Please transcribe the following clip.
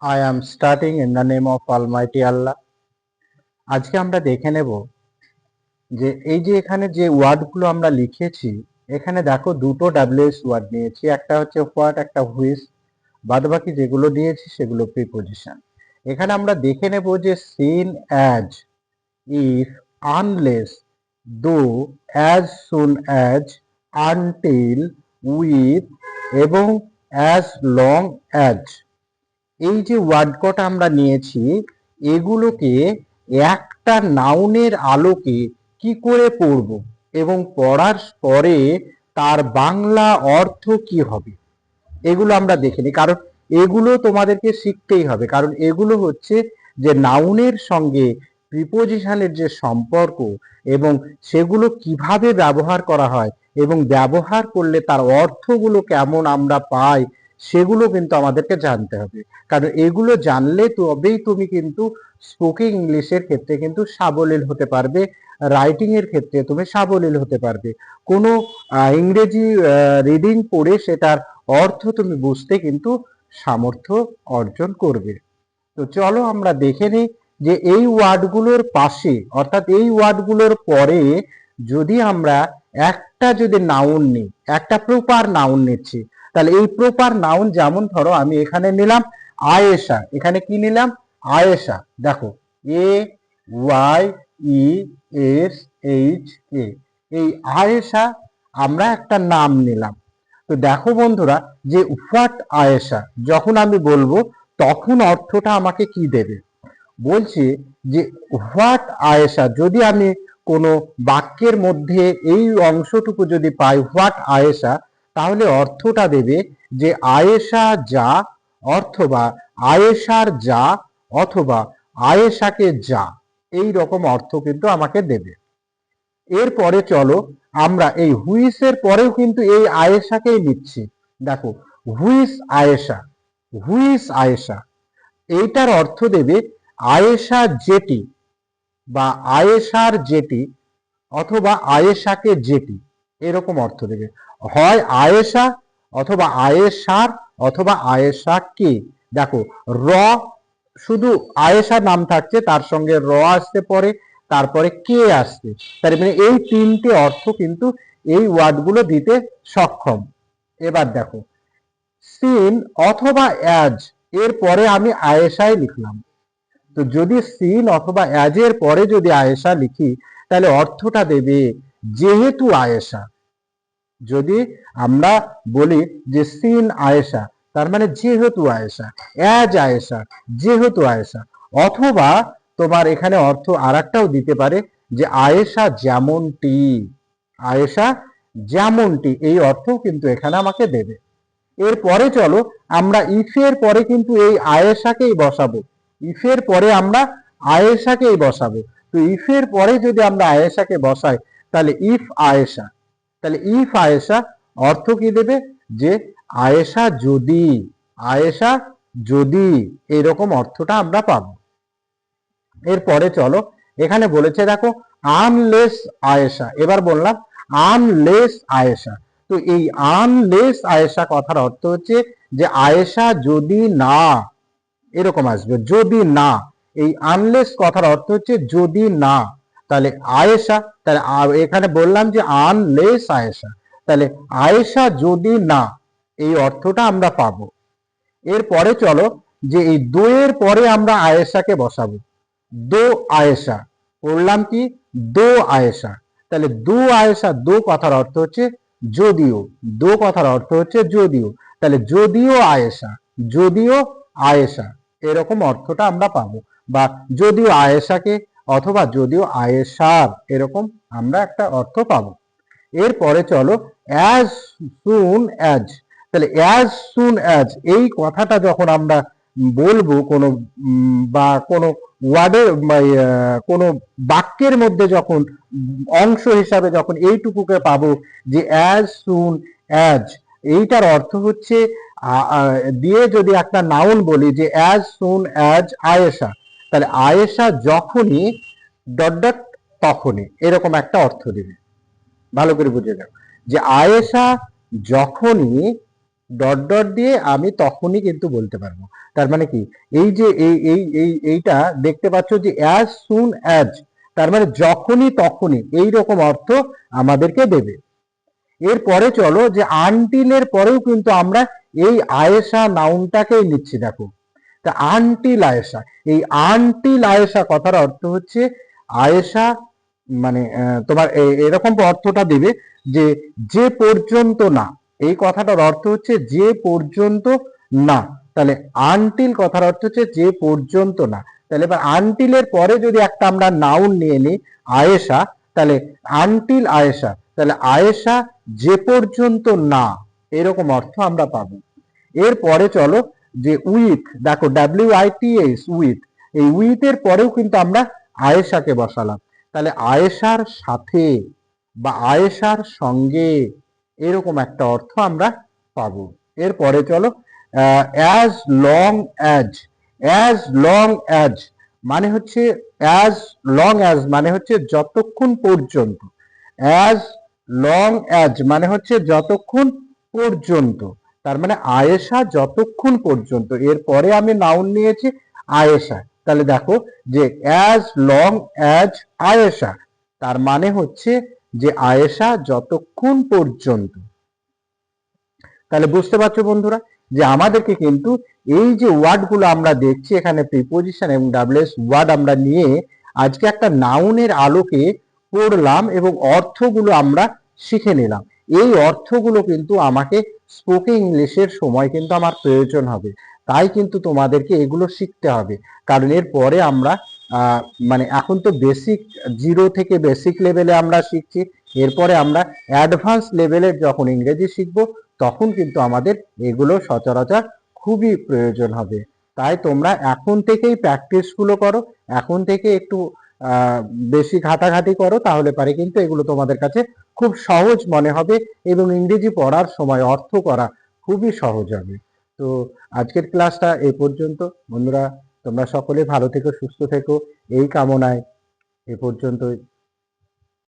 I am starting in the name of Almighty Allah. আজকে আমরা দেখে নেব যে এই যে এখানে যে ওয়ার্ডগুলো আমরা লিখেছি, এখানে দেখো দুটো ডাব্লিউএস ওয়ার্ড নিয়েছি, একটা হচ্ছে হোয়াট, একটা হুইচ, বাদবাকি যেগুলো দিয়েছি সেগুলো প্রিপোজিশন। এখানে আমরা দেখে নেব যে সিন, অ্যাজ, ইফ, আনলেস, দো, as soon as, until, with এবং অ্যাজ লং অ্যাজ। এই যে ওয়ার্ড কটা আমরা নিয়েছি, এগুলোকে একটা নাউনের আলোকে কি করে পড়ব এবং পড়ার পরে তার বাংলা অর্থ কি হবে, এগুলো আমরা দেখে নিই। কারণ এগুলো তোমাদেরকে শিখতেই হবে, কারণ এগুলো হচ্ছে যে নাউনের সঙ্গে প্রিপোজিশনের যে সম্পর্ক এবং সেগুলো কিভাবে ব্যবহার করা হয় এবং ব্যবহার করলে তার অর্থগুলো কেমন আমরা পাই, সেগুলো কিন্তু আমাদেরকে জানতে হবে। কারণ এগুলো জানলে তবেই তুমি কিন্তু স্পোকিং ইংলিশের ক্ষেত্রে কিন্তু সাবলীল হতে পারবে, রাইটিং এর ক্ষেত্রে তুমি সাবলীল হতে পারবে। কোনো ইংরেজি রিডিং পড়ে সেটার অর্থ তুমি বুঝতে কিন্তু সামর্থ্য অর্জন করবে। তো চলো আমরা দেখে নিই যে এই ওয়ার্ডগুলোর পাশে, অর্থাৎ এই ওয়ার্ডগুলোর পরে যদি আমরা একটা যদি নাউন নিই, একটা প্রপার নাউন নিচ্ছি, তাহলে এই প্রপার নাউন, যেমন ধরো আমি এখানে নিলাম আয়েশা। এখানে কি নিলাম? আয়েশা। দেখো, A Y E S H A, এই আয়েশা আমরা একটা নাম নিলাম। তো দেখো বন্ধুরা, যে হোয়াট আয়েশা যখন আমি বলবো তখন অর্থটা আমাকে কি দেবে? বলছি যে হোয়াট আয়েশা, যদি আমি কোনো বাক্যের মধ্যে এই অংশটুকু যদি পাই হোয়াট আয়েশা, তাহলে অর্থটা দেবে যে আয়েশা যা, অথবা আয়েশার যা, অথবা আয়েশাকে যা, এই রকম অর্থ কিন্তু আমাকে দেবে। এরপরে চলো আমরা এই হুইসের পরেও কিন্তু এই আয়েশাকেই নিচ্ছি। দেখো, হুইস আয়েশা, হুইস আয়েশা, এইটার অর্থ দেবে আয়েশা যেটি, বা আয়েশার যেটি, অথবা আয়েশাকে যেটি, এরকম অর্থ দেবে। হয় আয়েশা, অথবা আয়েশার, অথবা আয়েশাকে। দেখো, র, শুধু আয়েশা নাম থাকছে, তার সঙ্গে র আসতে পরে, তারপরে কে আসছে, তার মানে এই তিনটে অর্থ কিন্তু এই ওয়ার্ডগুলো দিতে সক্ষম। এবার দেখো, সিন অথবা অ্যাজ এর পরে আমি আয়েশাই লিখলাম। তো যদি সিন অথবা অ্যাজ এর পরে যদি আয়েশা লিখি, তাহলে অর্থটা দেবে যেহেতু আয়েশা। যদি আমরা বলি যে সিন আয়েশা, তার মানে যেহেতু আয়েশা, অ্যাজ আয়েশা, যেহেতু আয়েশা। অথবা তোমার এখানে অর্থ আর একটাও দিতে পারে যে আয়েশা যেমনটি, আয়েশা যেমনটি, এই অর্থও কিন্তু এখানে আমাকে দেবে। এরপরে চলো আমরা ইফের পরে কিন্তু এই আয়েশাকেই বসাবো, ইফের পরে আমরা আয়েশাকেই বসাবো। তো ইফের পরে যদি আমরা আয়েশাকে বসাই, তাহলে ইফ আয়েশা, তাহলে ইফ আয়েশা অর্থ কি দেবে? যে আয়েশা যদি, আয়েশা যদি, এরকম অর্থটা আমরা পাবো। এরপরে চলো, এখানে বলেছে দেখো আনলেস আয়েশা, এবার বললাম আনলেস আয়েশা। তো এই আনলেস আয়েশা কথার অর্থ হচ্ছে যে আয়েশা যদি না, এরকম আসবে, যদি না। এই আনলেস কথার অর্থ হচ্ছে যদি না, তাহলে আয়েশা, তাহলে এখানে বললাম যে আনলেস আয়েশা, তাহলে আয়েশা যদি না, এই অর্থটা আমরা পাবো। এরপরে চলো, যে এই দোয়ের পরে আমরা আয়েশাকে বসাবো, দো আয়েশা, পড়লাম কি? দো আয়েশা। তাহলে দো আয়েশা, দো কথার অর্থ হচ্ছে যদিও, দো কথার অর্থ হচ্ছে যদিও, তাহলে যদিও আয়েশা, যদিও আয়েশা, এরকম অর্থটা আমরা পাবো। বা যদিও আয়েশাকে, অথবা যদিও আয়েশার, এরকম আমরা একটা অর্থ পাবো। এরপরে চলো অ্যাজ সুন অ্যাজ, তাহলে অ্যাজ সুন অ্যাজ এই কথাটা যখন আমরা বলবো কোনো বা কোনো ওয়ার্ডের কোনো বাক্যের মধ্যে, যখন অংশ হিসাবে যখন এইটুকুকে পাবো যে অ্যাজ সুন অ্যাজ, এইটার অর্থ হচ্ছে দিয়ে যদি একটা নাউন বলি যে অ্যাজ সুন অ্যাজ আয়েশা, তাহলে আয়েশা যখনই ডট ডট তখনই, এরকম একটা অর্থ দিবে। ভালো করে বুঝে যাও যে আয়েশা যখনই ডট ডট দিয়ে আমি তখনই কিন্তু বলতে পারবো। তার মানে কি, এই যে এইটা দেখতে পাচ্ছ যে অ্যাজ সুন অ্যাজ, তার মানে যখনই তখনই, এই রকম অর্থ আমাদেরকে দেবে। এরপরে চলো যে আনটিলের পরেও কিন্তু আমরা এই আয়েশা নাউনটাকেই নিচ্ছি। দেখো, তা আনটিল আয়েশা, এই আনটিল আয়েশা কথার অর্থ হচ্ছে আয়েশা মানে তোমার এরকম অর্থটা দেবে যে যে পর্যন্ত না, এই কথাটার অর্থ হচ্ছে যে পর্যন্ত না। তাহলে আনটিল কথার অর্থ হচ্ছে যে পর্যন্ত না। তাহলে এবার আনটিলের পরে যদি একটা আমরা নাউন নিয়ে নিই আয়েশা, তাহলে আনটিল আয়েশা, তাহলে আয়েশা যে পর্যন্ত না, এরকম অর্থ আমরা পাবো। এরপরে চলো যে উইথ, দেখো WITH উইথ, এই উইথ এর পরেও কিন্তু আমরা আয়েশাকে বসালাম। তাহলে আয়েশার সাথে বা আয়েশার সঙ্গে, এরকম একটা অর্থ আমরা পাবো। এরপরে চলো as long as, as long as মানে হচ্ছে, অ্যাজ লং অ্যাজ মানে হচ্ছে যতক্ষণ পর্যন্ত, অ্যাজ লং অ্যাজ মানে হচ্ছে যতক্ষণ পর্যন্ত। তার মানে আয়েশা যতক্ষণ পর্যন্ত, এরপরে আমি নাউন নিয়েছি আয়েশা। তাহলে দেখো যে অ্যাজ লং অ্যাজ আয়েশা, তার মানে হচ্ছে যে আয়েশা যতক্ষণ পর্যন্ত। তাহলে বুঝতে পারছো বন্ধুরা যে আমাদেরকে কিন্তু এই যে ওয়ার্ডগুলো আমরা দেখছি এখানে প্রিপোজিশন এবং ডাব্লিউএস ওয়ার্ড আমরা নিয়ে আজকে একটা নাউনের আলোকে পড়লাম এবং অর্থগুলো আমরা শিখে নিলাম। এই অর্থগুলো কিন্তু আমাকে স্পোকেন ইংলিশের সময় কিন্তু আমার প্রয়োজন হবে, তাই কিন্তু তোমাদেরকে এগুলো শিখতে হবে। কারণ এর পরে আমরা মানে এখন তো বেসিক, জিরো থেকে বেসিক লেভেলে আমরা শিখছি, এরপরে আমরা অ্যাডভান্স লেভেলের যখন ইংরেজি শিখবো তখন কিন্তু আমাদের এগুলো সচরাচর খুবই প্রয়োজন হবে। তাই তোমরা এখন থেকেই প্র্যাকটিসগুলো করো, এখন থেকে একটু বেশি ঘাটাঘাটি করো, তাহলে পারে কিন্তু এগুলো তোমাদের কাছে খুব সহজ মনে হবে এবং ইংরেজি পড়ার সময় অর্থ করা খুবই সহজ হবে। তো আজকের ক্লাসটা এই পর্যন্ত বন্ধুরা, তোমরা সকলে ভালো থেকো, সুস্থ থেকো, এই কামনায় এ পর্যন্তই।